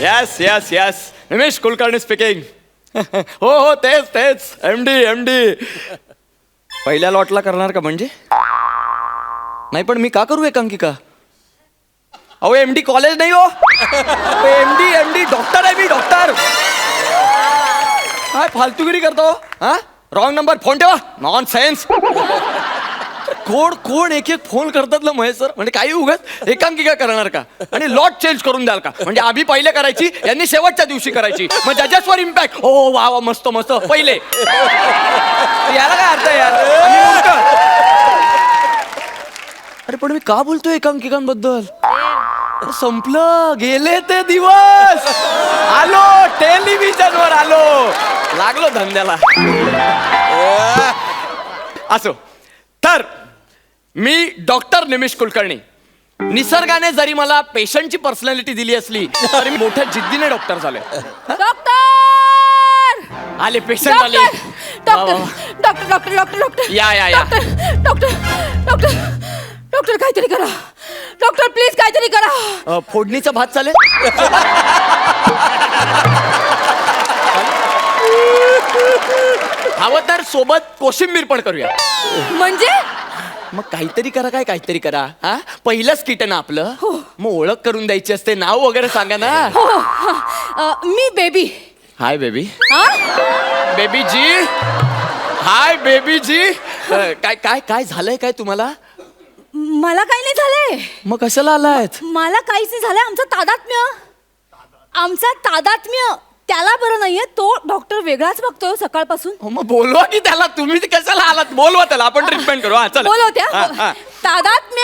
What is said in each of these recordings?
Yes yes yes निमेश Kulkarni speaking. हो तेच तेच एमडी. पहिल्या लॉटला करणार का म्हणजे? नाही पण मी का करू एकांकिका? अहो एमडी कॉलेज नाही हो. एमडी डॉक्टर आहे मी, डॉक्टर. काय फालतूगिरी करतो हा? रॉंग नंबर फोन ठेवा. Non sense. कोण एक फोन करतात ना महेश सर, म्हणजे काही उगाच एकांकिका करणार का? आणि लॉट चेंज करून द्याल का? म्हणजे आम्ही पहिले करायची, यांनी शेवटच्या दिवशी करायची. मग जजेसवर इम्पॅक्ट. ओ वा वा मस्त मस्त पहिले. याला काय अर्थ आहे यार? अरे पण मी का बोलतोय एकांकिकांबद्दल? संपलं, गेले ते दिवस. आलो टेलिव्हिजनवर आलो, लागलो धंद्याला. असो तर मी डॉक्टर निमेश कुलकर्णी. निसर्गाने जरी मला पेशंटची पर्सनॅलिटी दिली असली तरी मी मोठ्या जिद्दीने डॉक्टर झालोय. डॉक्टर आले पेशंट आले. डॉक्टर या. डॉक्टर काहीतरी करा. डॉक्टर प्लीज काहीतरी करा. फोडणीचा भात चालेल? हवं तर सोबत कोशिंबीर पण करूया. म्हणजे मग काहीतरी करा. हा पहिलंच किट ना आपलं. मग ओळख करून द्यायची असते, नाव वगैरे सांगा ना. मी baby. Hi baby. Baby ji. Hi baby ji. काय झालंय काय तुम्हाला? मला काही नाही झालंय. मग कशाला आलायत? मला काहीच नाही झालंय. आमचा तादात्म्य त्याला बरं नाहीये. तो डॉक्टर वेगळाच बघतोय सकाळपासून. मग बोलवा की त्याला. तुम्ही कशाला आलात? बोलवा त्याला, आपण ट्रीटमेंट करू. चला बोलवत्या. तादात्म्य.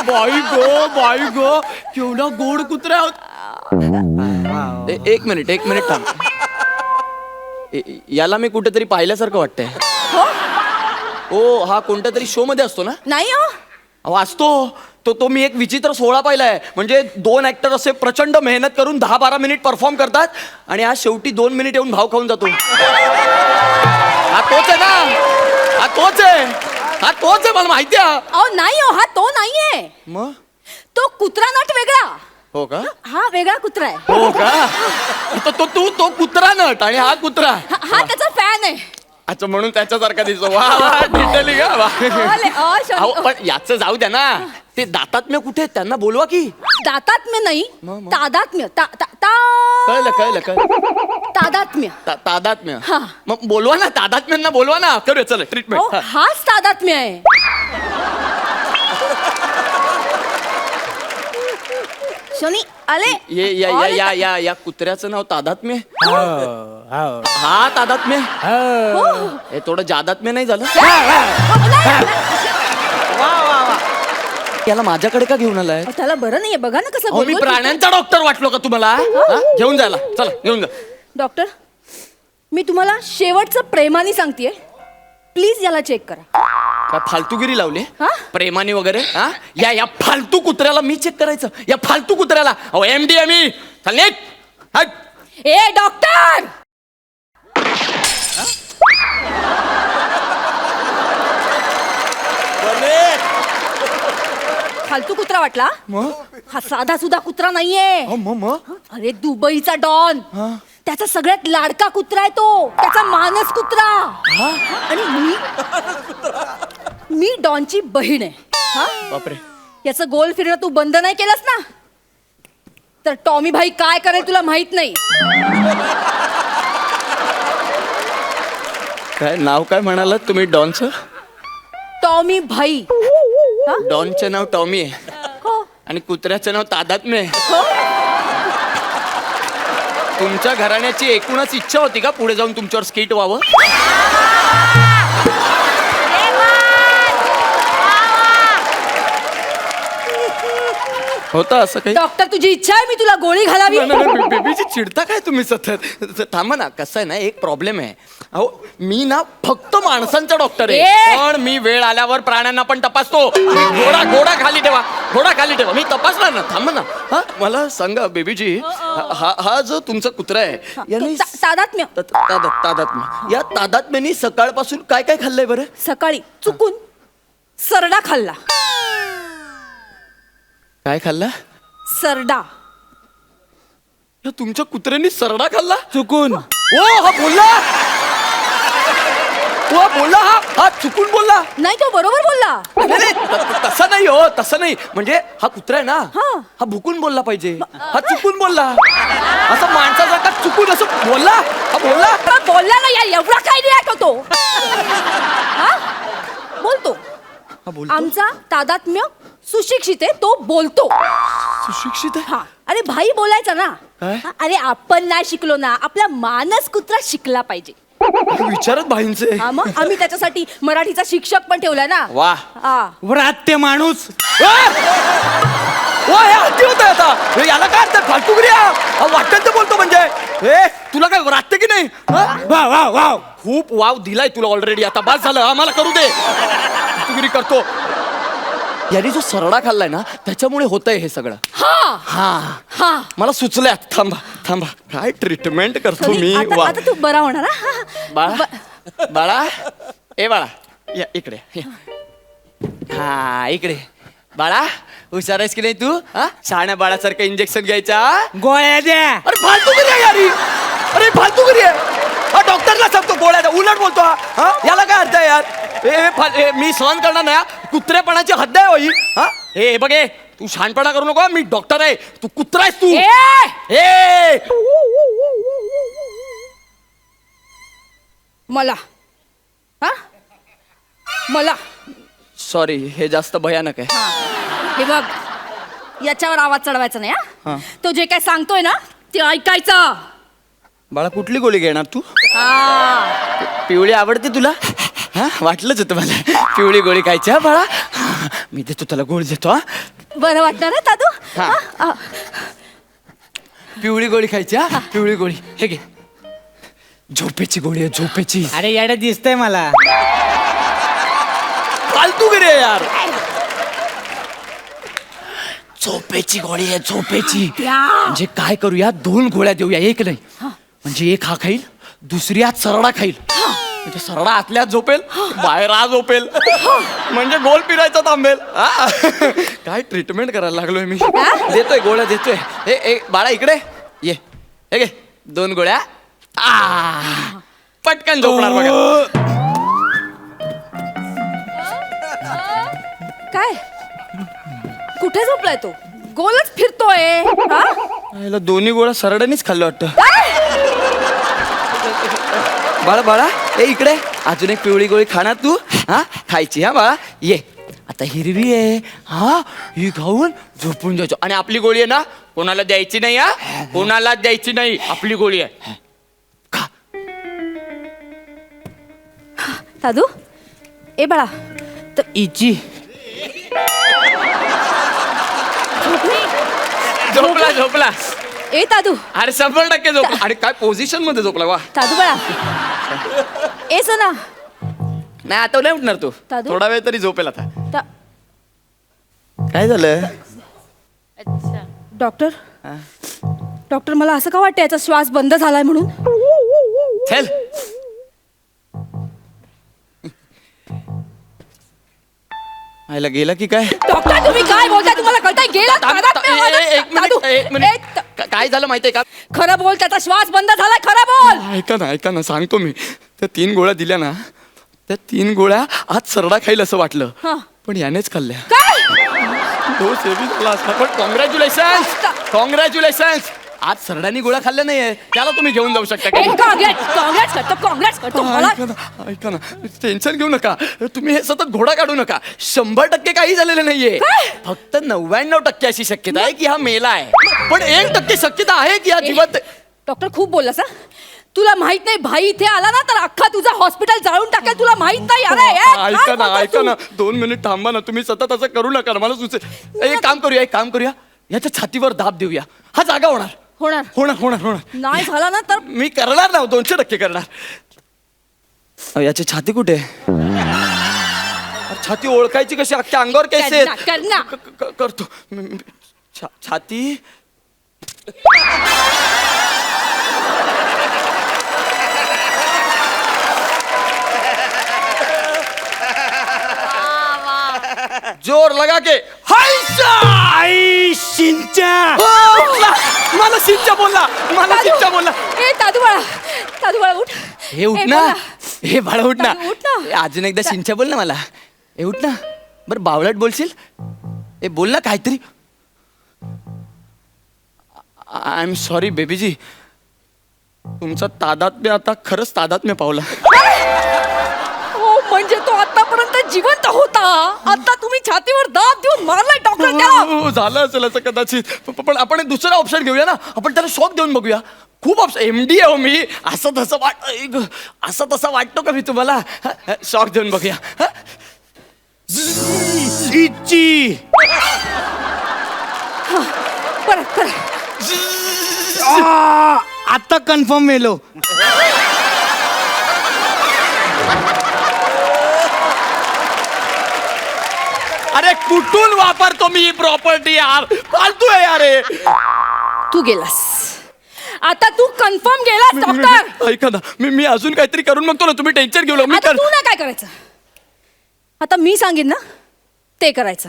बाई गो केवढा गोड कुत्रा. एक मिनिट थांब. याला मी कुठेतरी पाहिल्यासारखं वाटतंय. ओ हा कोणत्या तरी शो मध्ये असतो ना? नाही असतो तो मी एक विचित्र सोहळा पाहिलाय. म्हणजे 2 ऍक्टर असे प्रचंड मेहनत करून 10-12 मिनिट परफॉर्म करतात आणि आज शेवटी 2 मिनिट येऊन भाव खाऊन जातो. हा तोच आहे ना? हा तोच आहे मला माहिती आहे. नाही हा तो नाहीये. मग तो कुत्रा नट वेगळा. हो का? हा वेगळा कुत्रा आहे. हो का? तो कुत्रा नट आणि हा कुत्रा. हा त्याचा फॅन आहे. अच्छा म्हणून त्याच्यासारखा दिसतो. वा डिटेली का? पण याच जाऊ द्या ना. ते दातात्म्य कुठे आहेत? त्यांना बोलवा की. दातात्म्य नाही, तादात्म्य. कळलं. तादात्म्य. हा. मग बोलवा ना, तादात्म्यांना बोलवा ना. करूया चला ट्रीटमेंट. हाच तादात्म्य आहे. शनी आले. या कुत्र्याचं नाव तादात्म्य. हा तादात्म्य. हे थोडं जादात्म्य नाही झालं? याला माझ्याकडे का घेऊन आलाय? त्याला बरं नाहीये बघा ना कसं. मी प्राण्यांचा डॉक्टर वाटलो का तुम्हाला? घेऊन जायला चला घेऊन जा. डॉक्टर मी तुम्हाला शेवटचं प्रेमाने सांगतेय, प्लीज याला चेक करा. काय फालतूगिरी लावली प्रेमाने वगैरे? या फालतू कुत्र्याला मी चेक करायचं? या फालतू कुत्र्याला? अहो एमडी आहे मी. चल हट. ए डॉक्टर फालतू कुत्रा वाटला? हा साधा सुद्धा कुत्रा नाहीये. अरे दुबईचा डॉन. त्याचा सगळ्यात लाडका कुत्रा आहे तो. त्याचा मानस कुत्रा. आणि मी डॉनची बहीण आहे. बापरे. याचं गोल फिरणं तू बंद नाही केलंस ना तर टॉमी भाई काय करेल तुला माहित नाही. काय नाव काय म्हणालात तुम्ही डॉनचं? टॉमी भाई. डॉनचं नाव टॉमी आहे आणि कुत्र्याचं नाव तादात्म्य आहे. तुमच्या घराण्याची एकूणच इच्छा होती का पुढे जाऊन तुमच्यावर स्किट व्हावं? होता असं काही? डॉक्टर तुझी इच्छा आहे मी तुला गोळी घालावी? बेबीची चिडता काय तुम्ही सतत? थांबा ना. कसं आहे ना, एक प्रॉब्लेम आहे. अहो मी ना फक्त माणसांचा डॉक्टर ए! आहे, पण मी वेळ आल्यावर प्राण्यांना पण तपासतो. घोडा घोडा खाली ठेवा, घोडा खाली ठेवा, मी तपासणार ना. थांबा ना. हा मला सांगा बेबीजी, हा जो तुमचा कुत्रा आहे याने तादात्म्य. तादात्म्य, या तादात्म्याने सकाळपासून काय काय खाल्लंय बरं? सकाळी चुकून सरडा खाल्ला. काय खाल्ला? सरडा. या तुमच्या कुत्र्याने सरडा खाल्ला चुकून. ओ हा बोलला, ओ बोलला, हा चुकून बोलला. नाही तो बरोबर बोलला. नाही, तसं नाही हो, तसं नाही. म्हणजे हा कुत्रा आहे ना, हा. हा भुकून बोलला पाहिजे, हा चुकून बोलला. असं माणसाचा चुकून असं बोलला, हा बोलला. बोलला ना यार, एवढा काय रिॲक्ट होतो? हा? बोलतो. हा बोलतो. आमचा तादात्म्य सुशिक्षित आहे, तो बोलतो. सुशिक्षित आहे. हा. अरे भाई बोलायचा ना. काय? हा, अरे आपण नाही शिकलो ना, आपला मानस कुत्रा शिकला पाहिजे. विचारत भाईंचे. हा, मग आम्ही त्याच्यासाठी मराठीचा शिक्षक पण ठेवलाय ना. वा. हा. व्रात्य माणूस. ओ हे अति होत आता. हे याला काय अर्थ? फालतूगिरी वाटतं ते बोलतो म्हणजे. हे तुला काय राहते की नाही? हा? वा वा वाव. खूप वाव दिलाय तुला ऑलरेडी, आता बस झालं. आम्हाला करू दे. फालतूगिरी करतो. याने जो सरडा खाल्लाय ना, त्याच्यामुळे होतंय हे सगळं. हा. हा हा. मला सुचलंय. थांबा थांबा, काय ट्रीटमेंट करतो मी. वा. आता तू बरा होणार हा? बाळा, बाळा, ए बाळा, या इकडे या. हा इकडे. बाळा हुशार आहेस की नाही तू? हा, शहाण्या बाळासारखं इंजेक्शन घ्यायचा. गोळ्या द्या. अरे फालतूगिरी आहे यारी, अरे फालतूगिरी आहे. हा डॉक्टरला सांगतो गोळ्या, उलट बोलतो हा. हा, याला काय अर्थ आहे यार? मी सहन करणार नाही. कुत्रेपणाची हद्द आहे होई. हा हे बघ, तू शहाणपणा करू नको. मी डॉक्टर आहे, तू कुत्रा आहेस तू. ए मला हा मला सॉरी, हे जास्त भयानक आहे. हा. हे बघ, याच्यावर आवाज चढवायचा नाही. हा. तो जे काय सांगतोय ना ते ऐकायचं. बाळा कुठली गोळी घेणार तू? हा. पिवळी आवडते तुला? हा वाटलंच होतं मला, पिवळी गोळी खायची. हा बाळा, मी देतो तुला, गोळी देतो. हा बरं वाटणार ना दादू? हा. हा. पिवळी गोळी खायची. हा पिवळी गोळी, हे घे. झोपेची गोळी आहे, झोपेची. अरे येडे दिसतंय मला. फालतू गिरी आहे यार. झोपेची गोळी आहे, झोपेची. म्हणजे काय करूया, 2 गोळ्या देऊया, एक नाही. म्हणजे एक हा खाईल, दुसरी आज सरडा खाईल. म्हणजे सरडा आतल्यात झोपेल, बाहेर आज झोपेल. म्हणजे गोल फिरायचा थांबेल. हा. काय ट्रीटमेंट करायला लागलोय मी. देतोय गोळ्या, देतोय. हे बाळा इकडे ये, हे घे 2 गोळ्या. पटकन झोपणार बघा. काय कुठे झोपलाय तो? गोलच फिरतोय. हा? याला 2 गोळ्या सरड्यानेच खाल्लं वाटतं. बाळा बाळा, ए इकडे, अजून एक पिवळी गोळी खाणार तू. हा खायची. हा बाळा ये. आता हिरवी आहे, हा ही खाऊन झोपून जायचो. आणि आपली गोळी आहे ना, कोणाला द्यायची नाही. हा कोणाला द्यायची नाही, आपली गोळी आहे. खा. दादू, ए बाळा, इची झोपला झोपला. ए दादू, अरे 100% झोपला. आणि काय पोझिशन मध्ये झोपला. वा. दादू बाळा, ए सोना. नाही आता नाही उठणार तू, दादू? थोडा वेळ तरी झोपेल आता. दा- काय झालं? डॉक्टर, डॉक्टर मला असं का वाटतं याचा श्वास बंद झालाय म्हणून? चल. आयला गेला की काय? डॉक्टर तुम्ही काय बोलताय? तुम्हाला कळतंय? गेला तादात्म्य माझा. दादू, एक मिनिट. काय झालं माहितीये का? खरं बोल, त्याचा श्वास बंद झालाय. खरं बोल. ऐका ना सांगतो मी. त्या 3 गोळ्या दिल्या ना, त्या 3 गोळ्या आज सरडा खाईल असं वाटलं, हा. पण यानेच खाल्ल्या. काय? तो सेवी झाला असता. पण कॉंग्रॅच्युलेशन. आज सरड्यानी गोळ्या खाल्ल्या नाहीये, त्याला तुम्ही घेऊन जाऊ शकता. काँग्रेस करतो मला. ऐका ना, टेन्शन घेऊ नका. तुम्ही हे सतत घोडा काढू नका. 100% काही झालेलं नाहीये. फक्त 99% अशी शक्यता आहे की हा मेला आहे, पण 1% शक्यता आहे की हा जिवंत. डॉक्टर खूप बोललास. तुला माहित नाही, भाई इथे आला ना तर अख्खा तुझा हॉस्पिटल जाळून टाकेल. तुला माहित नाही. ऐका ना 2 मिनिट थांबा ना. तुम्ही सतत असं करू नका ना, मला सुचेल. एक काम करूया, याच्या छातीवर दाब देऊया. हा जागा होणार. होणार होणार होणार होणार. नाही झाला ना तर मी करणार ना, 200% करणार. याची छाती कुठे आहे? अरे, छाती ओळखायची कशी? अख्ख्या अंगावर केस आहेत. कर ना. करतो छाती. जोर लगा के हायशा! आई शिंच्या. उठला. मला सिंचा बोलला. ए दादू बाळा उठ. हे उठ ए, ना. बोला. हे बाळा उठ ना. उठ ना. ए, अजून एकदा सिंचा बोल ना मला. हे उठ ना. बरं बावळट बोलशील? ए बोल ना काहीतरी. आय एम सॉरी बेबीजी. तुमचा तादात्म्य आता खरंच तादात्म्य पावला. हो म्हणजे तो आतापर्यंत जिवंत होता. आता तुम्ही छातीवर दाब देऊन मारलाय डॉक्टर त्याला. हो, झालं असेल असं कदाचित. पण आपण एक दुसरा ऑप्शन घेऊया ना. आपण त्याला शॉक देऊन बघूया. खूप ऑप्शन. MD आहे हो मी. असं तसं वाटतो का मी तुम्हाला? शॉक देऊन बघूया. इची. परत आता कन्फर्म मेलो. अरे कुठून वापरतो मी ही प्रॉपर्टी यार? फालतू आहे यार हे. तू गेलास. आता तू कन्फर्म गेलास डॉक्टर. ऐका ना. मी अजून काहीतरी करून बघतो ना. तुम्ही टेन्शन घेऊ नका. मी आता तू नाही काय करायचं. आता मी सांगेन ना ते करायचं.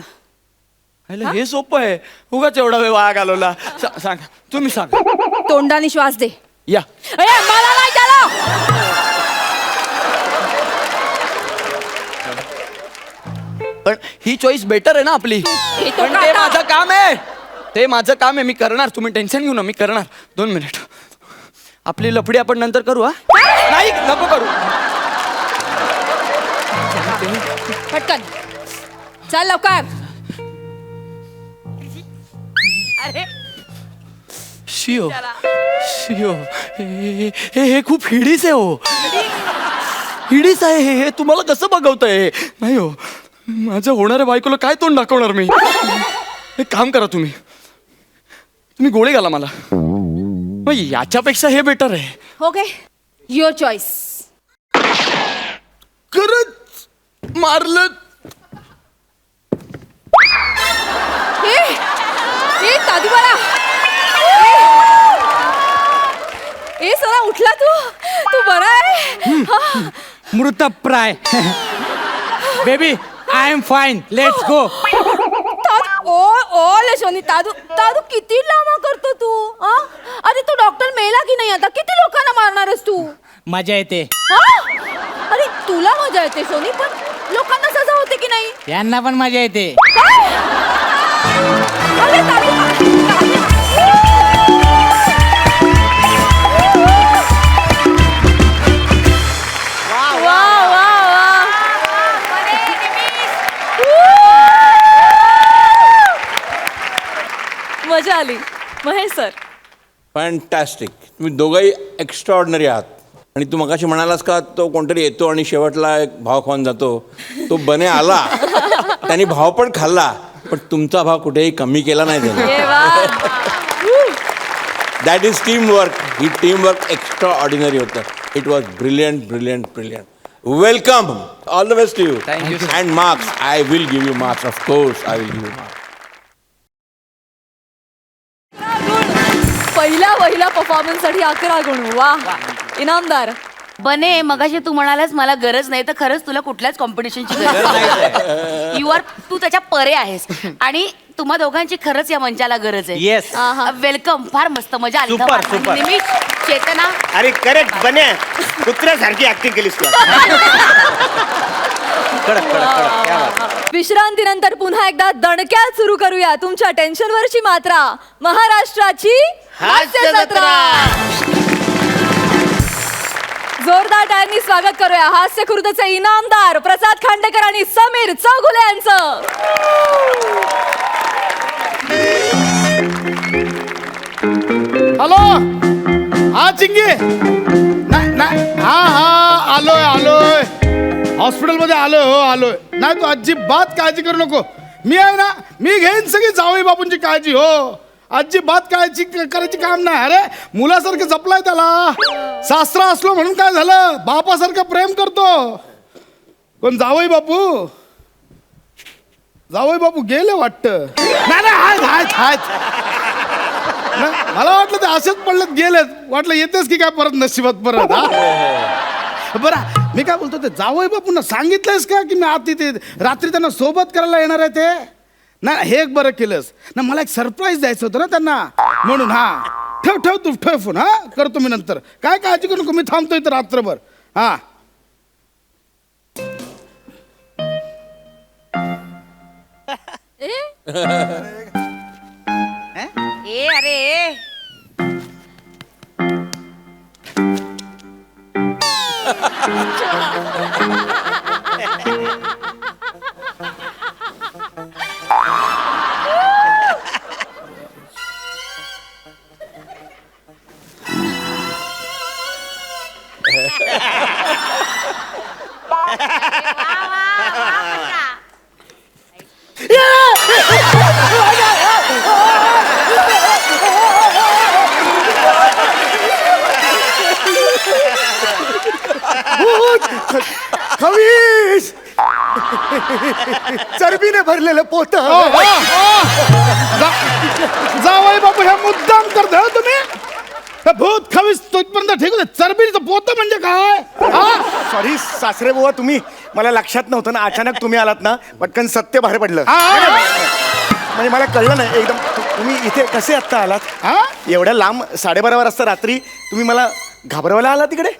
हे सोपं आहे. उगाच एवढा वेळ वाया घालवला. सांग तुम्ही सांग. तोंडाने श्वास दे. या. ए, मला नाही त्याला. पण ही चॉईस बेटर आहे ना आपली. हे तो पण ते काटा. माझं काम आहे. ते माझं काम आहे. मी करणार. तुम्ही टेन्शन घेऊ ना. मी करणार. 2 मिनिट. आपली लफडी आपण नंतर करू. हा नाही नको करू. पटकन चल लवकर. अरे शिओ शिओ हे खूप हिडीस आहे हो. हिडीस आहे हे. तुम्हाला कसं बघवतंय? नाही हो. माझ्या होणाऱ्या बायकोला काय तोंड दाखवणार मी? एक काम करा तुम्ही गोळी घाला मला. मग याच्यापेक्षा हे बेटर आहे. Okay your choice. खरंच मारलं. ए दादू बाळा. ए सरा उठला तू बरा आहे? मृतप्राय. Baby I am fine. Let's go. ओ लेशोनी दादू किती लांबा करतो तू. अरे तू डॉक्टर मेला की नाही? आता किती लोकांना मारणारस तू? मजा येते. अरे तुला मजा येते सोनी पण लोकांना सजा होते की नाही? यांना पण मजा येते. अरे दादू मजा आली. Mahesh sir fantastic. तुम्ही दोघंही एक्स्ट्रा ऑर्डिनरी आहात. आणि तू मगाशी म्हणालास का तो कोणतरी येतो आणि शेवटला एक भाव खाऊन जातो. तो बने आला. त्यांनी भाव पण खाल्ला. पण तुमचा भाव कुठेही कमी केला नाही त्याने. That is teamwork. ही टीमवर्क एक्स्ट्रा ऑर्डिनरी होतं. It was brilliant brilliant brilliant. Welcome. All the best to you. Thank you, sir. And marks. I will give you marks. Of course I will give you marks. पहिला performance साठी 11 गुण. वा इनामदार. बने मगाशी तू म्हणालास मला गरज नाही तर खरंच तुला कुठल्याच कॉम्पिटिशनची गरज नाही. तू त्याच्या परे आहेस आणि तुम्हा दोघांची खरंच या मंचाला गरज आहे. येस. वेलकम. फार मस्त मजा आली. Super, super. निमिष, चेतना. अरे करेक्ट बने. कुत्र्यासारखी ऍक्टिंग केलीस तू. विश्रांतीनंतर पुन्हा एकदा दणक्यात सुरू करूया तुमच्या टेन्शनवरची मात्रा. महाराष्ट्राची हास्य जत्रा. जोरदार टाळ्यांनी स्वागत करूया हास्य खुर्दचे इनामदार प्रसाद खांडेकर आणि समीर चौगुले यांचं. हॅलो. हा चिंगी. हा आलोय. हॉस्पिटलमध्ये आलोय. नाही तू अजिबात काळजी करू नको. मी आहे ना. मी घेईन सगळी जावई बापूंची काळजी. हो अजिबात काळजी करायची काम नाही. अरे मुलासारखं जपलाय त्याला. सासरा असलो म्हणून काय झालं, बापासारखं प्रेम करतो. कोण जावई बापू? जावई बापू गेले वाटतं. नाही नाही, आहेत. नाही, मला वाटलं ते असेच पडलेत गेलेत. वाटलं येतेस की काय परत नशिबात परत. हा बरं, मी काय बोलतो, ते जावई बापूंना सांगितलंयस का की मी आत तिथे रात्री त्यांना सोबत करायला येणार आहे ते? नाही, हे एक बरं केलंस ना. मला एक सरप्राईज द्यायचं होतं ना त्यांना, म्हणून. हा ठेव तू ठेव फोन. हा करतो मी नंतर. काय काळजी करू नको, मी थांबतो इथं रात्रभर. हा अरे खवीस चरबीने भरलेलं पोत. जावई बापू हे मुद्दाम करता हो तुम्ही. हे भूत खवीस तोपर्यंत ठीक होते. चरबीचं पोतं म्हणजे काय? सॉरी सासरे बुवा, तुम्ही मला लक्षात नव्हतं ना, अचानक तुम्ही आलात ना, पटकन सत्य बाहेर पडलं. म्हणजे मला कळलं नाही एकदम. तुम्ही इथे कसे आत्ता आलात? एवढ्या लांब 12:30 वाजता रात्री तुम्ही मला घाबरवायला आला तिकडे?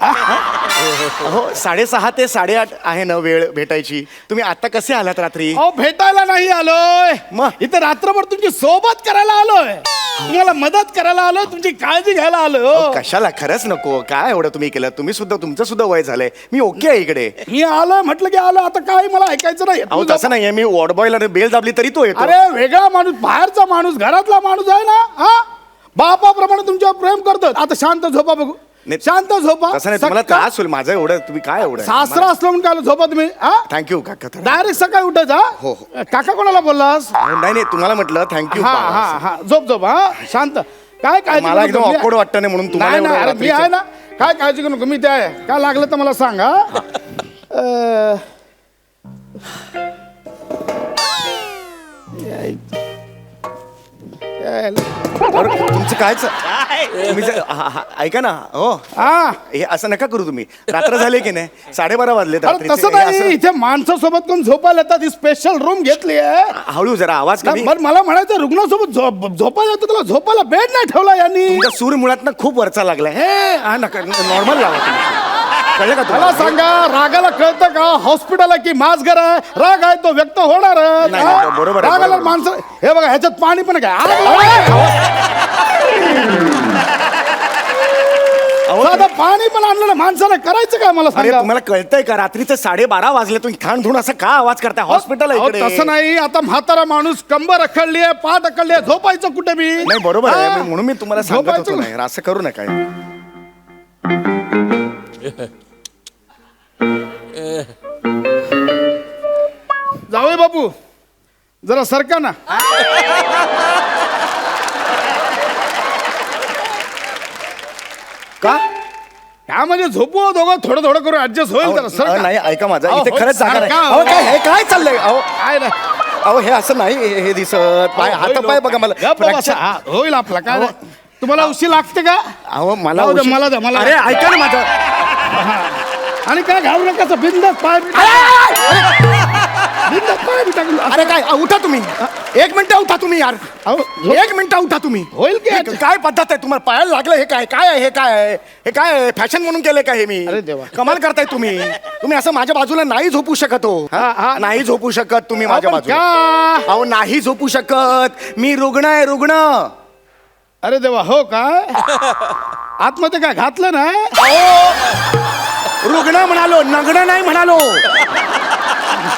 हो, 6:30 ते 8:30 आहे ना वेळ भेटायची. तुम्ही आता कसे आलात रात्री? अहो भेटायला नाही आलोय, मग? इथे रात्रभर तुमची सोबत करायला आलोय. तुम्हाला मदत करायला आलोय, तुमची काळजी घ्यायला आलोय. कशाला, खरंच नको. काय एवढं तुम्ही केलं? तुमचं सुद्धा वय झालंय. मी ओके आहे इकडे. मी आलोय म्हटलं की आलो. आता काय मला ऐकायचं नाही. अहो तसं नाहीये, मी वॉर्ड बॉयला बेल दाबली तरी तो येतो. अरे वेगळा माणूस, बाहेरचा माणूस, घरातला माणूस आहे ना. हा बापाप्रमाणे तुमच्यावर प्रेम करतो. आता शांत झोपा बघू. शांत झोपा. तसं नाही, तुम्हाला त्रास होईल माझा एवढं. तुम्ही काय एवढं सासरा असलं म्हणून काय झोपा तुम्ही? थँक्यू काका. डायरेक्ट सकाळी उठायचा. हो, काका कोणाला बोललास? नाही तुम्हाला म्हटलं थँक्यू. हा झोप. हा शांत. काय काळजी मला करू एकदम नको. awkward वाटतं नाही म्हणून तुम्हाला नाही, एवढं अरे, मी रात्रीचं. आहे ना. काय काळजी करू नको, मी ते आहे. काय लागलं तर मला सांगा. तुमचं कायच तुम्ही ऐका ना. हो, हे असं नका करू तुम्ही. रात्र झाले की नाही, 12:30 वाजले. अरे तसं नाही, इथे माणसासोबत कोण झोपायला येतात. स्पेशल रूम घेतली आहे. हळू जरा आवाज कमी. बरं, मला म्हणायचं रुग्णासोबत झोपायला येतं, तुला झोपायला बेड नाही ठेवला यांनी. तुमचा सूर मुळात ना खूप वरचा लागलाय. हे हा नका, नॉर्मल लावा तुम्ही. कळलं का मला तुम्हाला? सांगा, रागाला कळतं का हॉस्पिटल आहे की माझ घर आहे? राग आहे तो व्यक्त होणार. नाही, बरोबर आहे, रागाला बरोबर. माणसं, हे बघा ह्याच्यात पाणी पण काय साधं पाणी पण आणलं ना माणसाला, करायचं काय मला अरे सांगा. तुम्हाला कळतंय का? रात्रीचं 12:30 वाजले, तुम्ही खाण धुण असा का आवाज करताय? हॉस्पिटल आहे अहो, इकडे. तसं नाही. आता म्हातारा माणूस, कंबर अखडली आहे, पाठ अखडली आहे, झोपायचं कुठे मी? नाही बरोबर आहे, हा? म्हणून मी तुम्हाला सांगत झोपायचं होतो. नाही असं करू नका. जावई बापू जरा सरका ना. का? काय म्हणजे झोपू दोघं, थोडं थोडं करून ऍडजस्ट होईल. जरा अहो, सरका. नाही ऐका माझं, अहो, इथे खरंच जागा नाही. सारखा, अहो, काय हे काय चाललंय? अहो काय नाही. अहो हे असं नाही, हे दिसत पाय, हातापाय बघा मला. गप्प बसा. हा, होईल आपला. काय नाही. तुम्हाला उशी लागते का? अहो मला जाऊ दे, उशी- मला द्या, मला अरे द्या. ऐका ना माझं. आणि काय घालू नका, बिंदास पाय बिंदास पाय बी टाकून. अरे काय उठा तुम्ही. 1 मिनिट उठा तुम्ही यार. अहो, 1 मिनिट उठा तुम्ही. होईल की? हे काय पद्धत आहे? तुम्हाला पायाला लागलं हे काय? काय आहे हे? काय आहे हे? काय आहे? फॅशन म्हणून केलंय का हे? मी अरे देवा. कमाल करताय तुम्ही. तुम्ही असं माझ्या बाजूला नाही झोपू शकत हो. हा. नाही झोपू शकत तुम्ही माझ्या आपण बाजूला. का? अहो नाही झोपू शकत. मी रुग्ण आहे, रुग्ण. अरे देवा, हो काय? आतमध्ये काय घातलं ना? रुग्ण म्हणालो, नग्न नाही म्हणालो.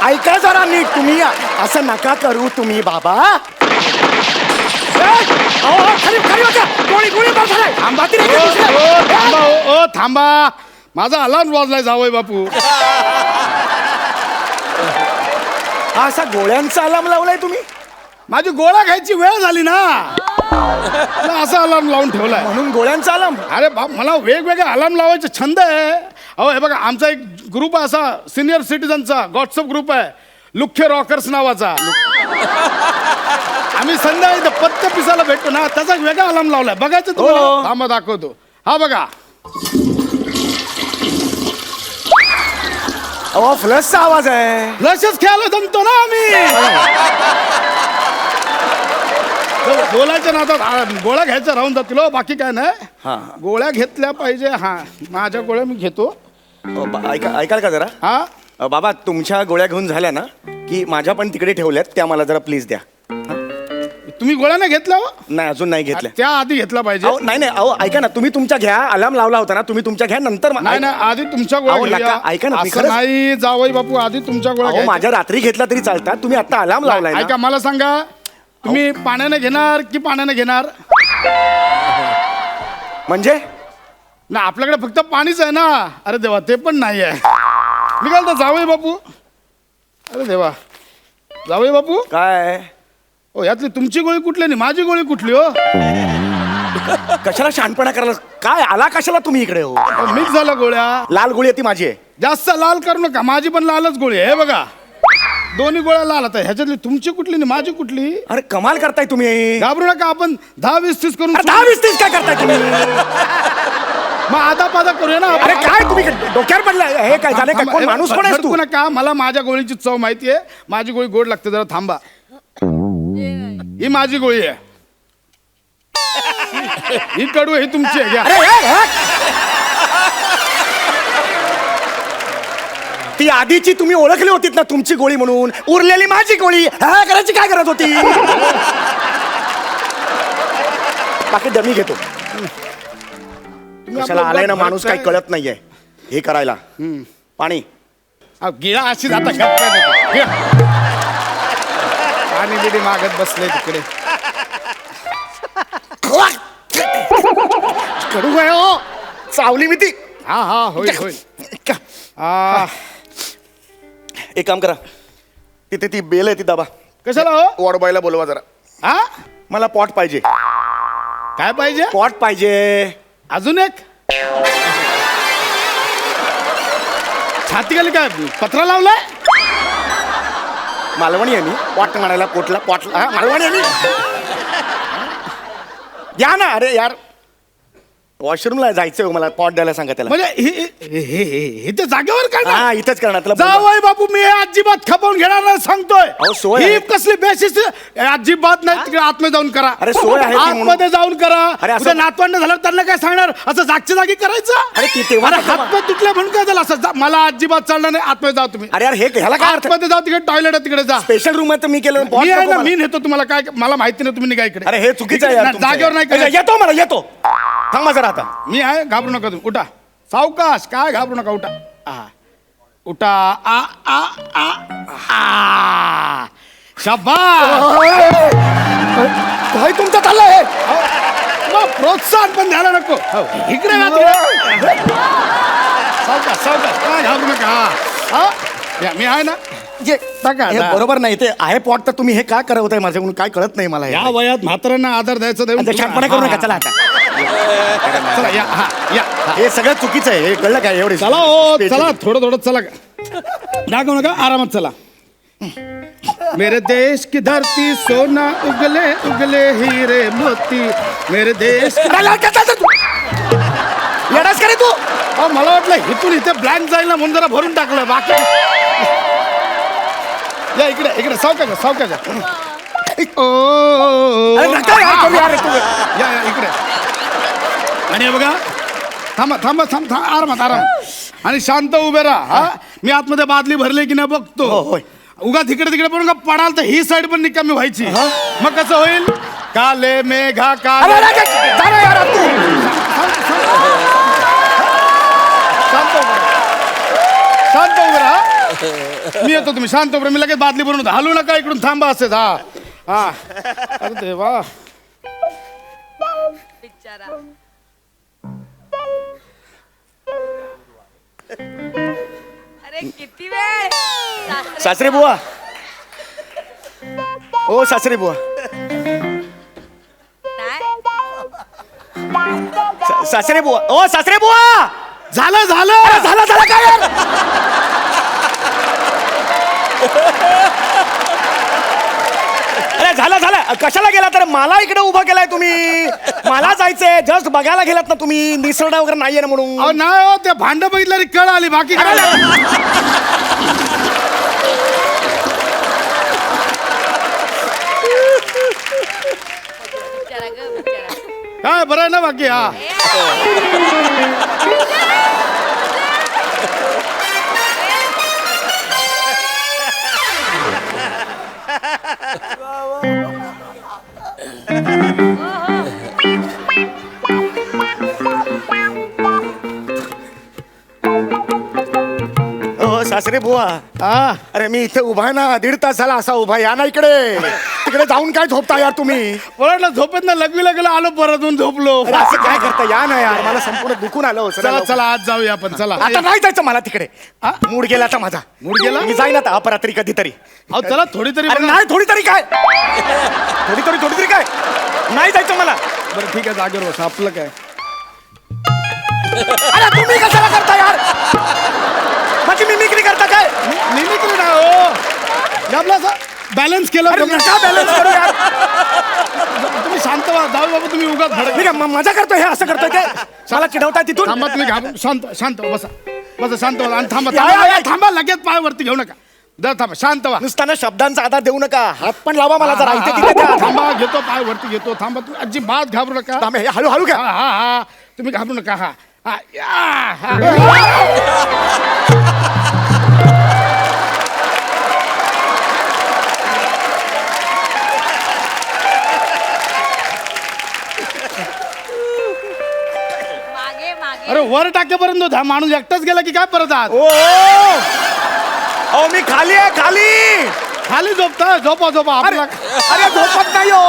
ऐका जरा नीट. तुम्ही असं नका करू तुम्ही बाबा. थांबा, माझा अलार्म वाजलाय जावई बापू. हा असा गोळ्यांचा अलार्म लावलाय तुम्ही? माझी गोळ्या खायची वेळ झाली ना. असा अलार्म लावून ठेवलाय. म्हणून गोळ्यांचा आलाम. अरे बाप, मला वेगवेगळे अलार्म लावायचे छंद आहे. अहो हे बघा, आमचा एक ग्रुप आहे असा सिनियर सिटीजनचा व्हॉट्सअप ग्रुप आहे, लुख्खे रॉकर्स नावाचा. आम्ही संध्याकाळी पत्ते पिसाला भेटतो ना, त्याचा एक वेगळा अलार्म लावलाय. बघायचं तुम्हाला? थांबा दाखवतो. हा बघा, अहो फ्लशचा आवाज आहे. फ्लशच खेळायला जमतो ना आम्ही. बोलायच्या नादात गोळ्या घ्यायच्या राहून जातील हो, बाकी काय नाही. हा. गोळ्या घेतल्या पाहिजे. हा, माझ्या गोळ्या मी घेतो. ऐकाल का जरा? हा, बाबा तुमच्या गोळ्या घेऊन झाल्या ना की माझ्या पण तिकडे ठेवल्यात, त्या मला जरा प्लीज द्या. तुम्ही गोळ्या नाही घेतल्या हो? नाही अजून नाही घेतल्या. त्या आधी घेतला पाहिजे. अहो नाही नाही, अहो ऐका ना, तुम्ही तुमच्या घ्या. अलार्म लावला होता ना, तुम्ही तुमच्या घ्या नंतर. नाही नाही, आधी तुमच्या अहो, गोळ्या नका, घेऊया. ऐका ना, मी असं खरंच- नाही जावई बापू, आधी तुमच्या गोळ्या अहो घ्यायच्या. माझ्या रात्री घेतला तरी चालतात. तुम्ही आता अलार्म लावलाय ऐका, ना. मला सांगा, तुम्ही पाण्याने घेणार की पाण्याने घेणार? म्हणजे ना, आपल्याकडे फक्त पाणीच आहे ना. अरे देवा, ते पण नाही आहे. मी काय म्हणतो, जावई बापू. अरे देवा, जावई बापू. काय हो, यातली तुमची गोळी कुठली आणि माझी गोळी कुठली हो? कशाला शहाणपणा करायला? काय आला कशाला तुम्ही इकडे? हो मिक्स झाल्या गोळ्या. लाल गोळी आहे ती माझी आहे. जास्त लाल करू नका, माझी पण लालच गोळी आहे. हे बघा, दोन्ही गोळ्या लाल आता. ह्याच्यातली तुमची कुठली आणि माझी कुठली? अरे कमाल करताय तुम्ही. घाबरू नका, आपण 10-20-30 करून 10-20-30 काय करताय तुम्ही? मग आधा पादा करूया ना. अरे काय तुम्ही डोक्यावर पडलाय? हे काय झालं? काय कोण माणूस पण आहेस तू? भडकू नका, मला माझ्या गोळीची चव माहिती आहे. माझी गोळी गोड लागते, जरा थांबा. ही माझी गोळी आहे. ही कडू आहे, ही तुमची आहे. घ्या. अरे हे. ती आधीची तुम्ही ओळखली होतीत ना तुमची गोळी म्हणून, उरलेली माझी गोळी. हा करायची काय करत होती? बाकी डमी घेतो. कशाला आलाय ना माणूस, काही कळत नाहीये हे करायला. पाणी गिळा अशी जाता गप्पा देतो. घे. पाणी बिडी मागत बसले तिकडे. कडू आहे हो, चावली मी ती. हा हा, होईल होईल. आ, एक काम करा, तिथे ती बेल आहे ती दाबा. कशाला हो? वॉर्ड बॉयला बोलवा जरा. हा, मला पॉट पाहिजे. काय पाहिजे? पॉट पाहिजे. अजून एक छाती खाली काय पत्रा लावलाय? मालवणी आहे मी. पॉट म्हणायला पोटला पॉट. मालवणी आहे मी. या ना. अरे यार, वॉशरूमला जायचंय हो मला. पॉट द्यायला सांगा त्याला. म्हणजे हे ते जागेवर काय ना? हा इथंच करणार त्याला. बोलवा. जावई बापू, मी हे अजिबात खपवून घेणार नाही सांगतोय. अहो, सोय ही आहे. कसली बेसिस? अजिबात नाही. तिकडे आतमध्ये जाऊन करा. अरे, सोय आहे ती म्हणून. आतमध्ये जाऊन करा. अरे, असं- उद्या नातवंड झालं त्यांना काय सांगणार? असं जागच्या जागी करायचं? अरे, ती तेव्हा अरे, कसं- हातपाय तुटले म्हणून काय झालं? असं मला अजिबात चालणार नाही. आतमध्ये जाऊ तुम्ही. अरे यार, हे ह्याला काय अर्थ? आतमध्ये जाऊ, तिकडे टॉयलेट आहे, तिकडे जा. स्पेशल रूम आहे तर मी केलं. मी आहे ना, मी नेतो तुम्हाला. काय मला माहिती नाही, तुम्ही निघा इकडे. अरे हे चुकीचं आहे यार नाही, तुमचं. जागेवर नाही अरे, करायचं. येतो मला, येतो. थांबा जरा आता. मी आहे, घाबरू नका तुम्ही. उठा सावकाश, काय घाबरू नका. उठा. उठा. आ आ आ आ शाबास. काय तुमचं चाललंय? मग प्रोत्साहन पण द्यायला नको. इकडे या, तिकडे. सावकाश सावकाश, काय घाबरू नका. हा, या, मी आहे ना. जे टाका, हे टाका. बरोबर नाही ते आहे पॉट, तर तुम्ही हे काय करत आहे माझ्याकडून? काय कळत नाही मला हे. या वयात म्हाताऱ्यांना आदर द्यायचा देऊन आता शांतपणा करू नका. चला आता. चला या. हा या. हे सगळं चुकीचं आहे. हे कळलं काय? एवढे चला हो, चला थोडं थोडं चला. दाखव नका, आरामात चला. मेरे देश की धरती सोना उगले उगले हीरे मोती. मेरे देश येडास का रे तू? अहो, मला वाटलं इथून इथे ब्लँक जाईल ना, म्हणून जरा भरून टाकलं. बाकी या इकडे इकडे. सावकाश सावकाश. अरे नका यार करू यार तू. या या इकडे. आणि हे बघा, थांबा थांबा थांबा, आरामात आरामात. आणि शांत उभे राहा. हा, मी आतमध्ये बादली भरली की नाही बघतो. हो, होय. उगा तिकडे तिकडे पण का पडाल तर ही साईड पण निकामी व्हायची. मग कसं होईल? काले मेघा अरे, काले. अरे, अरे, जा ना यार तू. शांत उभे राहा. मी येतो, तुम्ही शांत उभे. मी लगेच बादली भरून होतो. हलू नका, इकडून थांबा असेच. हा हा. अरे देवा. अरे किती वेळ. सासरे बुवा. ओ सासरे बुवा. सासरे बुवा ओ सासरे बुवा झालं झालं झालं झालं काय यार अरे झालं झालं कशाला गेला तर मला इकडे उभा केलाय तुम्ही मला जायचंय जस्ट बघायला गेलात ना तुम्ही निसरडा वगैरे नाहीये ना म्हणून अहो नाही हो ते भांड बघितलं कळ आली बाकी काय काय बरं आहे ना बाकी हा हो सासरे बुवा हा अरे मी इथे उभा आहे ना 1.5 तास झाला असा उभा या ना इकडे तिकडे जाऊन काय झोपता यार तुम्ही परत झोपेत ना लग्न लागलं आलो परतून झोपलो अरे असं काय करता या ना यार मला संपूर्ण दुखून आलं हो. चला चला आज जाऊया आपण चला आता नाही जायचं मला तिकडे मूड गेला आता माझा मूड गेला? मी जाईन आता अपरात्री कधीतरी अहो चला थोडी तरी अरे बघा. नाही थोडी तरी काय थोडी तरी काय नाही जायचं मला बरं ठीक आहे जागेवर बसा आपलं काय अरे तुम्ही कशाला करता यार बाकी मिमिक्री करता काय निमित्त ना हो आपला असं बॅलन्स केलं अरे तुम्ही नका बॅलन्स करू यार तुम्ही शांत व्हा जाऊ बाबा तुम्ही उगाच भडक मी काय मजा करतोय हे असं करतोय काय मला चिडवताय तिथून थांबा तुम्ही घाबरून शांत शांत व्हा, बसा बसा शांत व्हा आणि थांबा या, या, या. थांबा लगेच पाय वरती घेऊ नका जरा थांबा शांत व्हा नुसताना शब्दांचा आधार देऊ नका हात पण लावा मला जरा इथे तिथे द्या. थांबा घेतो पाय वरती घेतो थांबा तुम्ही अजिबात घाबरू नका थांबा, हे हळूहळू घ्या हा हा हा तुम्ही घाबरू नका हा हा या, हा. मागे मागे अरे वर टाकेपर्यंत हा माणूस एकटाच गेला की काय परत आहात ओ ओ मी खाली आहे खाली खाली झोपता झोपा झोपा अरे आपला अरे झोपत नाही हो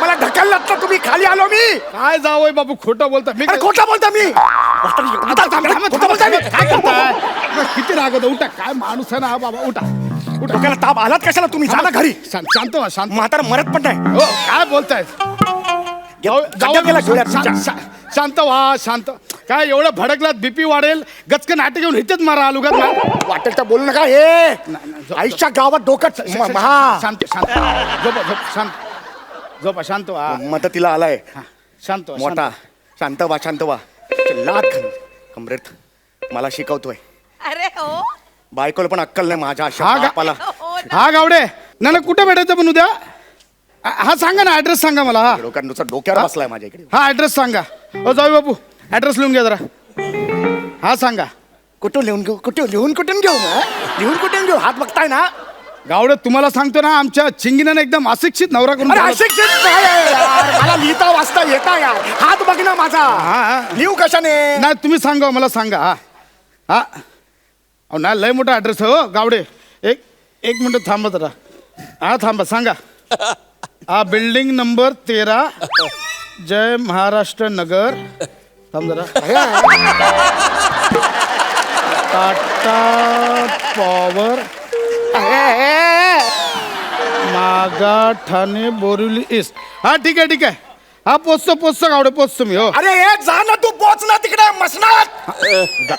मला ढकललात ना तुम्ही खाली आलो मी काय जावय बाबू खोटं बोलता मी अरे खोटं बोलता मी आता खोटं बोलताय मी काय करताय किती राग होता उठा काय माणूस आहे ना हा बाबा उठा उठा डोक्याला ताप आलात कशाला तुम्ही जा ना घरी शांत व्हा शांत म्हातारा मरत पण नाही हो काय बोलताय खड्ड्यात गेला डोळ्यात तुमच्या. शांत व्हा शांत काय एवढं भडकलात बीपी वाढेल गचकन नाटक घेऊन इथेच मारा आलू का वाटेल तर बोलू नका हे आईच्या गावात डोकं हा शांत शांत झोपा झोप शांत झोपा शांत व्हा मदतीला आलाय शांत व्हा, मोठा शांत व्हा शांत व्हा लात घाल कमरेत मला शिकवतोय अरे हो बायकोला पण अक्कल नाही माझ्या अशा हा गा- बापाला हा गावडे ना कुठे भेटायचं पण उद्या हा सांगा ना ऍड्रेस सांगा मला हा डोक्यानुसार डोक्यावर बसलाय माझ्या इकडे हा ऍड्रेस सांगा ओ जाऊ बापू ऍड्रेस लिहून घ्या जरा हा सांगा कुठून लिहून घेऊ कुठून कुठून घेऊ हात बघताय ना गावडे तुम्हाला सांगतो ना आमच्या चिंगिनाने एकदम अशिक्षित नवरा करून अरे ठेवला. अशिक्षित काय आहे यार? मला लिहिता वाचता येता यार हात बघ ना माझा हा. लिहू कशाने नाही तुम्ही सांगा मला सांगा हा हा अहो नाही लय मोठा ऍड्रेस आहे हो गावडे एक मिनिट थांबा जरा हा थांबा सांगा हा बिल्डिंग नंबर 13 जय महाराष्ट्र नगर थांब जरा टाटा पॉवर मागा ठाणे बोरिवली ईस्ट हा ठीक आहे हा पोचतो गावडे पोचतो मी हो अरे एक जा ना तू पोच ना तिकडे मसनात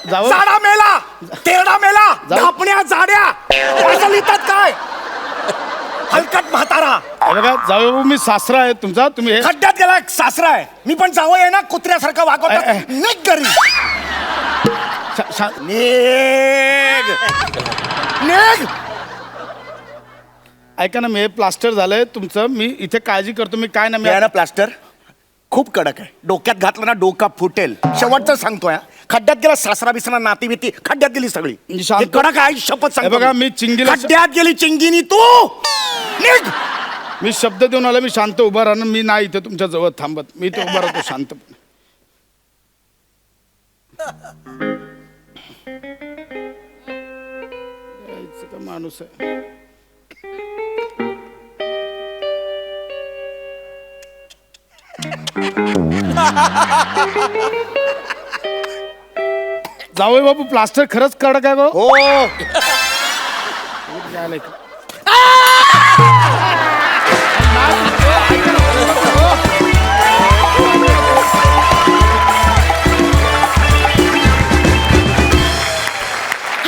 जाऊ जाडा मेला तेरडा मेला धापण्या जाड्या असं लिहितात काय हलकट म्हातारा बघा जाऊ मी सासरा आहे तुमचा तुम्ही हे खड्ड्यात गेला एक सासरा आहे मी पण जावं आहे ना कुत्र्यासारखं वागवतात निघ घरी निघ ऐका ना मी हे प्लास्टर झालंय तुमचं मी इथे काळजी करतो मी काय ना मी ना प्लास्टर खूप कडक आहे डोक्यात घातलं ना डोका फुटेल शेवटचं सांगतोय खड्ड्यात गेला सासरा बिसरा नाती बिती खड्ड्यात गेली सगळी म्हणजे शांत- हे कडक आहे शपथ हे सांगतो बघा, मी. मी चिंगीला- खड्ड्यात गेली चिंगिनी तू निघ मी शब्द देऊन आलो मी शांत उभा राहणार मी नाही इथे तुमच्या जवळ थांबत मी इथे उभा राहतो शांतपणे यायचं का माणूस आहे जावई बापू प्लास्टर खरंच कडक आहे गो हो झालंय का?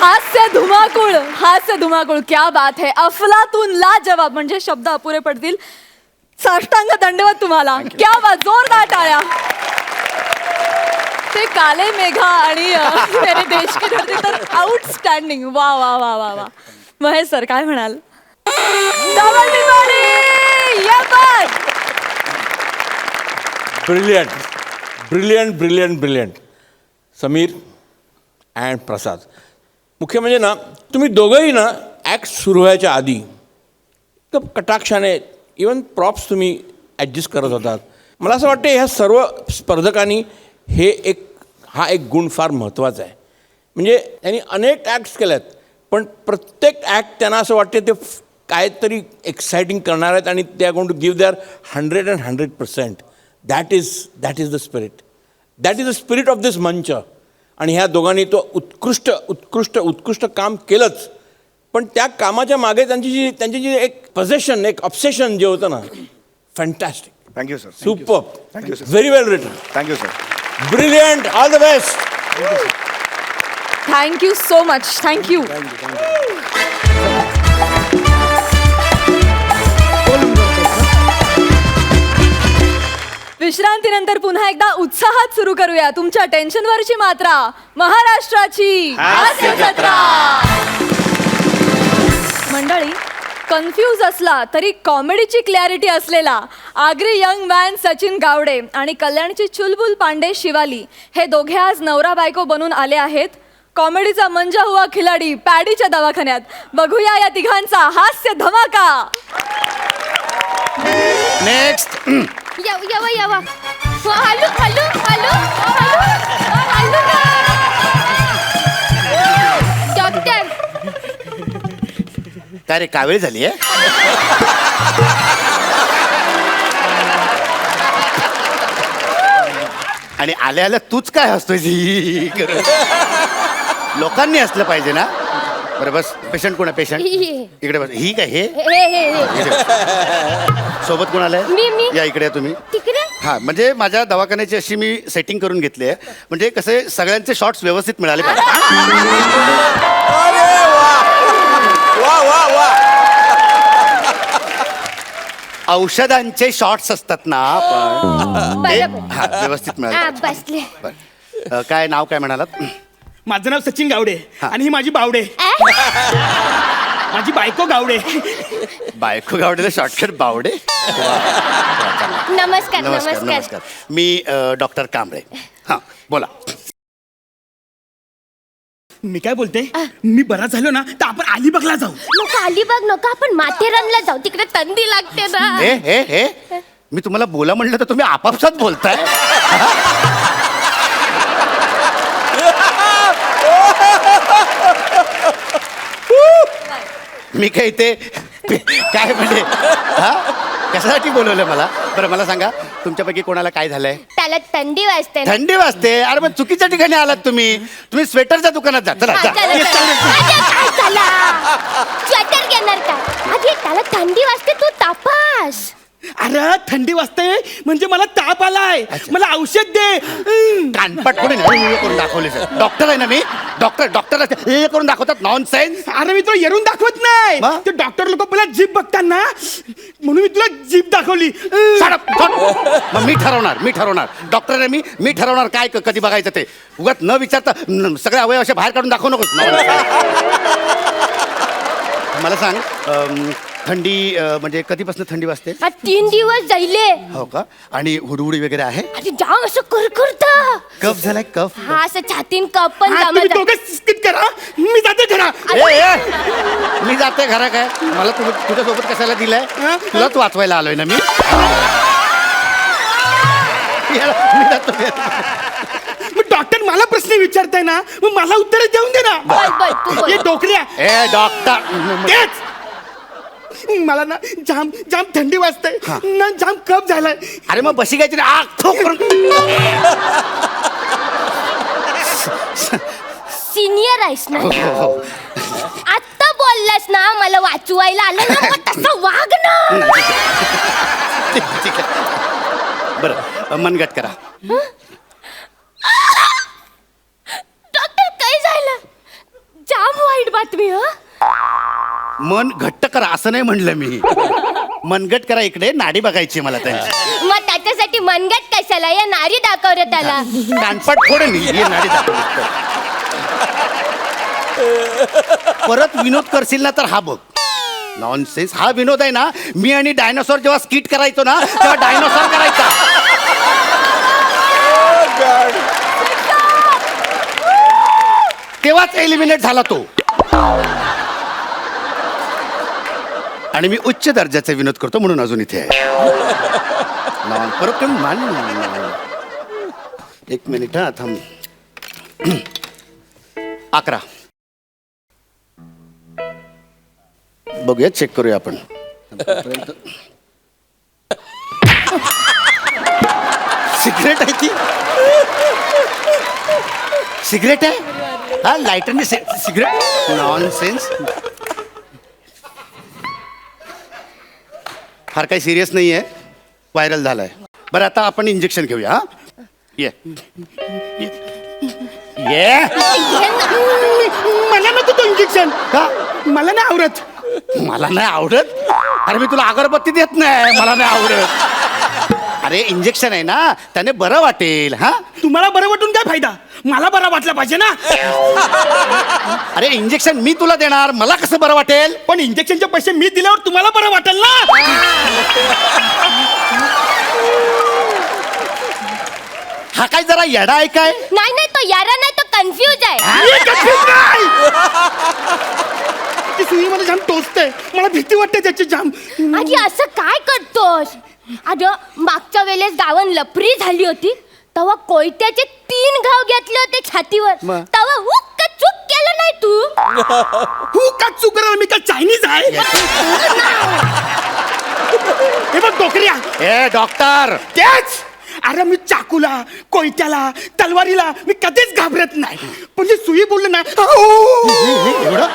हास्य धुमाकूळ क्या बात है. अफलातून लाजवाब म्हणजे शब्द अपुरे पडतील. साष्टांग दंडवत तुम्हाला. क्या बात, जोरदार टाळ्या. ते काले मेघा आणि मेरे देश की धरती तर आउटस्टँडिंग. वा वा वा वा वा. महेश सर काय म्हणाल? डबल टिप्पणी. या बात. Brilliant brilliant brilliant brilliant Sameer and Prasad. मुख्य म्हणजे ना तुम्ही दोघंही ना ॲक्ट सुरू व्हायच्या आधी तर कटाक्षाने इवन प्रॉप्स तुम्ही ॲडजस्ट करत होतात. मला असं वाटतं ह्या सर्व स्पर्धकांनी हा एक गुण फार महत्त्वाचा आहे. म्हणजे त्यांनी अनेक ॲक्ट्स केल्यात पण प्रत्येक ॲक्ट त्यांना असं वाटते ते काहीतरी एक्साइटिंग करणार आहेत आणि ते are going to give their 100%. That is the spirit. That is the spirit of this मंच. आणि ह्या दोघांनी तो उत्कृष्ट काम केलंच. पण त्या कामाच्या मागे त्यांची जी एक पजेशन, एक ऑब्सेशन जे होतं ना, fantastic. Thank you sir. Super. Thank you sir. Very well written. Thank you sir. Brilliant. All the best. Thank you so much. Thank you. विश्रांतीनंतर पुन्हा एकदा उत्साहात सुरू करूया तुमच्या टेन्शनवरची मात्रा. महाराष्ट्राची हास्य जत्रा. मंडळी, कन्फ्यूज असला तरी कॉमेडीची क्लॅरिटी असलेला आगरी यंग मॅन सचिन गावडे आणि कल्याणची चुलबुल पांडे शिवाली हे दोघे आज नवरा बायको बनून आले आहेत कॉमेडीचा मंजा हुआ खिलाडी पॅडीच्या दवाखान्यात. बघूया या तिघांचा हास्य धमाका. नेक्स्ट. यावा यावा. Hello hello hello hello doctor. काय रे, कावेळ झाली आहे? आणि आल्या आल्या तूच काय हसतोय? लोकांनी हसलं पाहिजे ना. बरं बस. पेशंट कोण आहे? पेशंट इकडे बस. ही काय? हे सोबत कोण आलंय? मी. या इकडे तुम्ही. तिकडे. हा, म्हणजे माझ्या दवाखान्याची अशी मी सेटिंग करून घेतली आहे म्हणजे कसे सगळ्यांचे शॉट्स व्यवस्थित मिळाले पाहिजे. वा वा वा. औषधांचे शॉट्स असतात ना पण ते बरोबर. हा, व्यवस्थित मिळाले. बसले. बरं. काय नाव काय म्हणालात? माझं नाव सचिन गावडे आणि ही माझी बावडे. माझी बायको गावडे. बायको गावडेला शॉर्टकट बावडे. नमस्कार नमस्कार नमस्कार. नमस्कार. मी डॉक्टर कांबळे. हां बोला. मी काय बोलते, मी बरा झालो ना तर आपण अलिबागला जाऊ. नको अलिबाग नको, आपण माथेरानला जाऊ. तिकडे थंडी लागते ना. हे मी तुम्हाला बोला म्हणलं तर तुम्ही आपापसात बोलताय. मी काय ते काय म्हणजे हा कशासाठी बोलवलं मला? बरं मला सांगा, तुमच्यापैकी कोणाला काय झालंय? त्याला थंडी वाजते. थंडी वाजते? अरे मग चुकीच्या ठिकाणी आलात तुम्ही. तुम्ही स्वेटरच्या दुकानात जा. चला जा. स्वेटर घेणार का? आधी त्याला थंडी वाजते, तू तपास. अरे थंडी वाजते म्हणजे मला ताप आलाय, मला औषध दे. कानपट कोणी हे करून दाखवले सर. डॉक्टर आहे ना मी. डॉक्टर हे करून दाखवतात. नॉनसेन्स. अरे मी तुला येरून दाखवत नाही. मग? ते डॉक्टर लोक पहिला जीभ बघतात ना म्हणून मी तुला जीभ दाखवली. मग मी ठरवणार. डॉक्टर आहे मी ठरवणार काय कधी बघायचं ते. उगाच न विचारता सगळे अवयव असे बाहेर काढून दाखवू नकोस. मला सांग, थंडी म्हणजे कधीपासून थंडी वाजते? 3 दिवस जाईले. हो का? आणि हुडहुडी वगैरे आहे? आधी जाम असं करत. कफ झालाय? कफ? हा असं छातीन कप पण हा, तुम्ही जमत. दोघं स्किप करा, मी जाते घरा. मी जाते घरा काय? मला तुझ्यासोबत कशाला दिलंय? तुलाच वाचवायला आलोय ना मी. मी जातो. मग डॉक्टर मला प्रश्न विचारताय ना, मग मला उत्तर देऊन दे ना. बस, तू बोल. ये डोकऱ्या. ए डॉक्टर. तेच. मला ना जाम थंडी वाजते ना, जाम कप झालाय. अरे मग बशी घ्यायची ना. आग ठोक करून. सिनियर आहेस ना. हो. आत्ता बोललास ना मला वाचवायला आलं ना, मग तसं वाग ना. ठीक आहे. बरं मनगट करा. डॉक्टर काय झालं? जाम तुम्ही हा मन घट्ट करा असं नाही म्हणलं मी. मनगट करा, इकडे नाडी बघायची मला त्यांची. मग त्याच्यासाठी मनगट कशाला या नारी दाखव रे त्याला. कानपाट थोडे नाही हे नाडी दाखवली. परत विनोद करशील ना तर हा बघ. नॉनसेन्स. हा विनोद आहे ना, मी आणि डायनासॉर जेव्हा स्किट करायचो ना तेव्हा डायनासॉर करायचा. तेव्हाच एलिमिनेट झाला तो. आणि मी उच्च दर्जाचे विनोद करतो म्हणून अजून इथे आहे. परत तुम्ही मान. एक मिनिट हा थांब. 11 बघूया, चेक करूया आपण. सिगरेट आहे ती. सिगरेट आहे हा, लायटरने सिगरेट. नॉनसेन्स. फार काही सिरियस नाही आहे, व्हायरल झालाय. बरं आता आपण इंजेक्शन घेऊया. हा ये ये ये. मला नको तो इंजेक्शन. हा मला नाही आवडत. मला नाही आवडत. अरे मी तुला अगरबत्ती देत नाही, मला नाही आवडत. अरे इंजेक्शन आहे ना, त्याने बरं वाटेल. हा तुम्हाला बरं वाटून काय फायदा, मला बरं वाटलं पाहिजे ना. अरे इंजेक्शन मी तुला देणार, मला कसं बरं वाटेल. पण इंजेक्शनचे पैसे मी दिल्यावर तुम्हाला बरं वाटेल ना. हा काय जरा येडा आहे काय. नाही नाही तो यारा नाही, तो कन्फ्यूज आहे. ती सुई मला जाम टोचते, मला भीती वाटते त्याची जाम. आजी असं काय करतोस. अगं मागच्या वेळेस गावन लपरी झाली होती तेव्हा कोयत्याचे 3 घाव घेतले होते छातीवर. मग? तेव्हा हुक्क चूक केलं नाही तू. तू का चुकणार, मी का चायनीज आहे. हे बघ डोकऱ्या. ए डॉक्टर. तेच. अरे मी चाकूला, कोयत्याला, तलवारीला मी कधीच घाबरत नाही. पण जी सुई बोलली ना, एवढं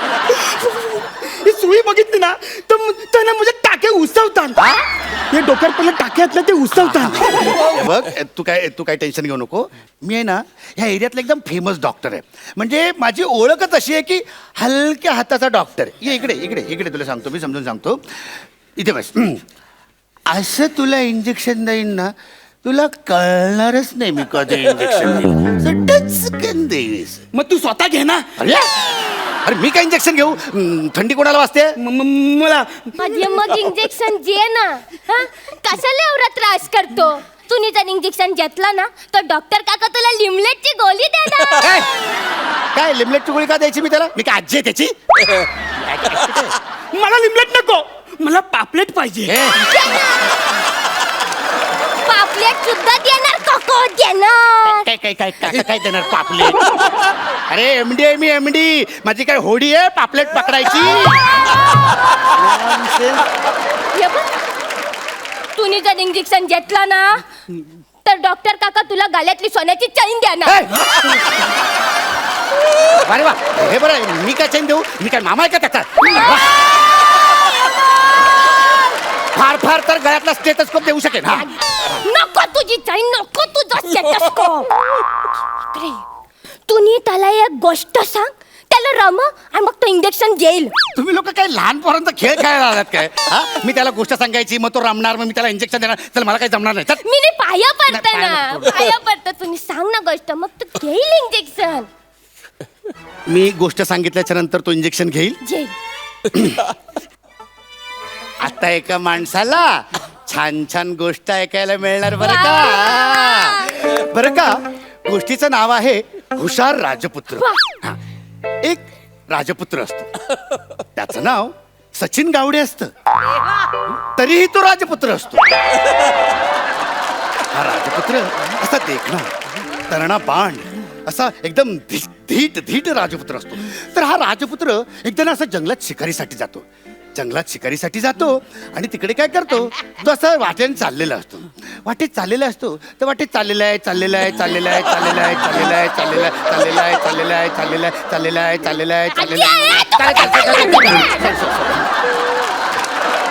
ही सुई बघितली ना तर ना म्हणजे टाके उसवतात. हे डोक्यात पडलं टाके आहेत ना ते उसवतात. हे बघ तू काय टेन्शन घेऊ नको. मी आहे ना ह्या एरियातला एकदम फेमस डॉक्टर आहे. म्हणजे माझी ओळखच अशी आहे की हलक्या हाताचा डॉक्टर. ये इकडे इकडे इकडे, तुला सांगतो मी, समजून सांगतो. इथे बस. असं तुला इंजेक्शन देईन ना, तुला कळणारच नाही मी कधी इंजेक्शन देईन. मग तू स्वतः घे ना. अरे अरे मी काय इंजेक्शन घेऊ. थंडी कोणाला वाजते. मला आजी मग इंजेक्शन घे ना. हा कशाला एवढा त्रास करतो. तू जर इंजेक्शन घेतला ना तर डॉक्टर काका तुला लिमलेटची गोळी देणार. काय लिमलेटची गोळी का द्यायची मी त्याला. मी काय आजी आहे त्याची. मला लिमलेट नको, मला पापलेट पाहिजे. पापलेट सुद्धा देणार काका देणार. काय काय काय काय काय देणार पापलेट. अरे एमडी आहे मी, एमडी. माझी काय होडी आहे पापलेट पकडायची. हे बघ, तू जर इंजेक्शन घेतला ना तर डॉक्टर काका तुला गाल्यातली सोन्याची चैन देणार. अरे वा, हे बरं आहे. मी काय चैन देऊ. मी काय मामा आहे का त्याचा. फार फार तर गळ्यातला स्टेथोस्कोप देऊ शकेन. हा नको तुझी चैन, नको तुझा स्टेथोस्कोप. अरे तुम्ही त्याला एक गोष्ट सांग, त्याला रम आणि मग तो इंजेक्शन घेईल. तुम्ही लोक काय लहान पोरांचा खेळ खेळायला आलात काय. हा मी त्याला गोष्ट सांगायची, मग तो रमणार, मग मी त्याला इंजेक्शन देणार. चल मला काही जमणार नाही. चल. मी पाया पडते नाही, ना, पाया नको. पाया पडतं. तुम्ही सांग ना गोष्ट, मग तो घेईल इंजेक्शन. मी गोष्ट सांगितल्याच्या नंतर तो इंजेक्शन घेईल. घेईल. आता एका माणसाला छान छान गोष्ट ऐकायला मिळणार बरं का. बरं का. गोष्टीचं नाव आहे हुशार राजपुत्र. हा. एक राजपुत्र असतो, त्याचं नाव सचिन गावडे असतं, तरीही तो राजपुत्र असतो. हा राजपुत्र असा देखणा, तरणा बाण, असा एकदम धीट धीट राजपुत्र असतो. तर हा राजपुत्र एकदा ना असा जंगलात शिकारीसाठी जातो. आणि तिकडे काय करतो, तो असा वाटेने चाललेला असतो. वाटेत चाललेला असतो तर वाटेत चाललेला आहे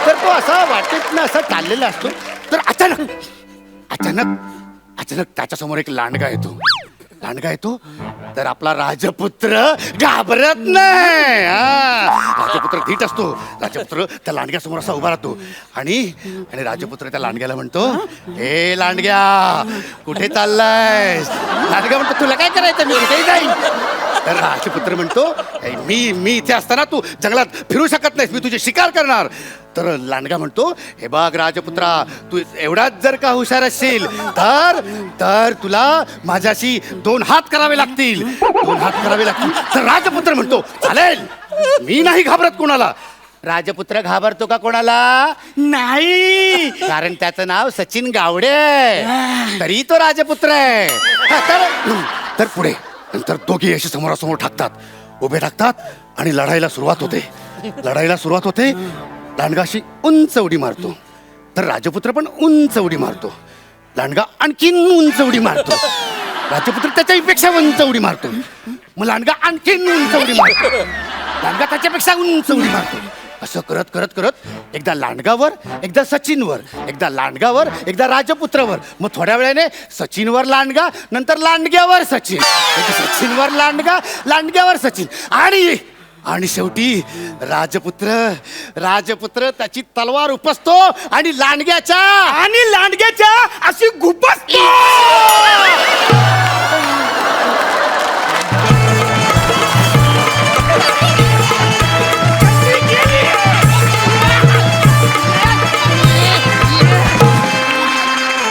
तर तो असा वाटेत ना असा चाललेला असतो. तर अचानक त्याच्यासमोर एक लांडगा येतो. लांडगा येतो तर आपला राजपुत्र घाबरत नाही. राजपुत्र धीट असतो. राजपुत्र त्या लांडग्यासमोर असा उभा राहतो आणि राजपुत्र त्या लांडग्याला म्हणतो, हे लांडग्या कुठे चाललायस? लांडगा म्हणतो, तुला काय करायचं, मी कुठेही जाईन. तर राजपुत्र म्हणतो, मी इथे असताना तू जंगलात फिरू शकत नाहीस, मी तुझी शिकार करणार. तर लांडगा म्हणतो, हे बघ राजपुत्रा, तू एवढाच जर का हुशार असशील तर तुला माझ्याशी 2 हात करावे लागतील. 2 हात करावे लागतील. तर राजपुत्र म्हणतो, चालेल, मी नाही घाबरत कोणाला. राजपुत्र घाबरतो का कोणाला? नाही, कारण त्याचं नाव सचिन गावडे आहे. तरी तो राजपुत्र आहे. तर पुढे नंतर दोघे अशी समोरासमोर ठाकतात, उभे ठाकतात आणि लढाईला सुरुवात होते. लांडगा अशी उंच उडी मारतो, तर राजपुत्र पण उंच उडी मारतो. लांडगा आणखीन उंच उडी मारतो, राजपुत्र त्याच्यापेक्षा उंच उडी मारतो. मग लांडगा आणखीन उंच उडी मारतो, लांडगा त्याच्यापेक्षा उंच उडी मारतो. असं करत करत करत एकदा लांडगावर, एकदा सचिनवर, एकदा लांडगावर, एकदा राजपुत्रावर, मग थोड्या वेळाने सचिनवर लांडगा, नंतर लांडग्यावर सचिन, सचिनवर लांडगा, लांडग्यावर सचिन, आणि शेवटी राजपुत्र त्याची तलवार उपसतो आणि लांडग्याच्या अशी खुपसतो.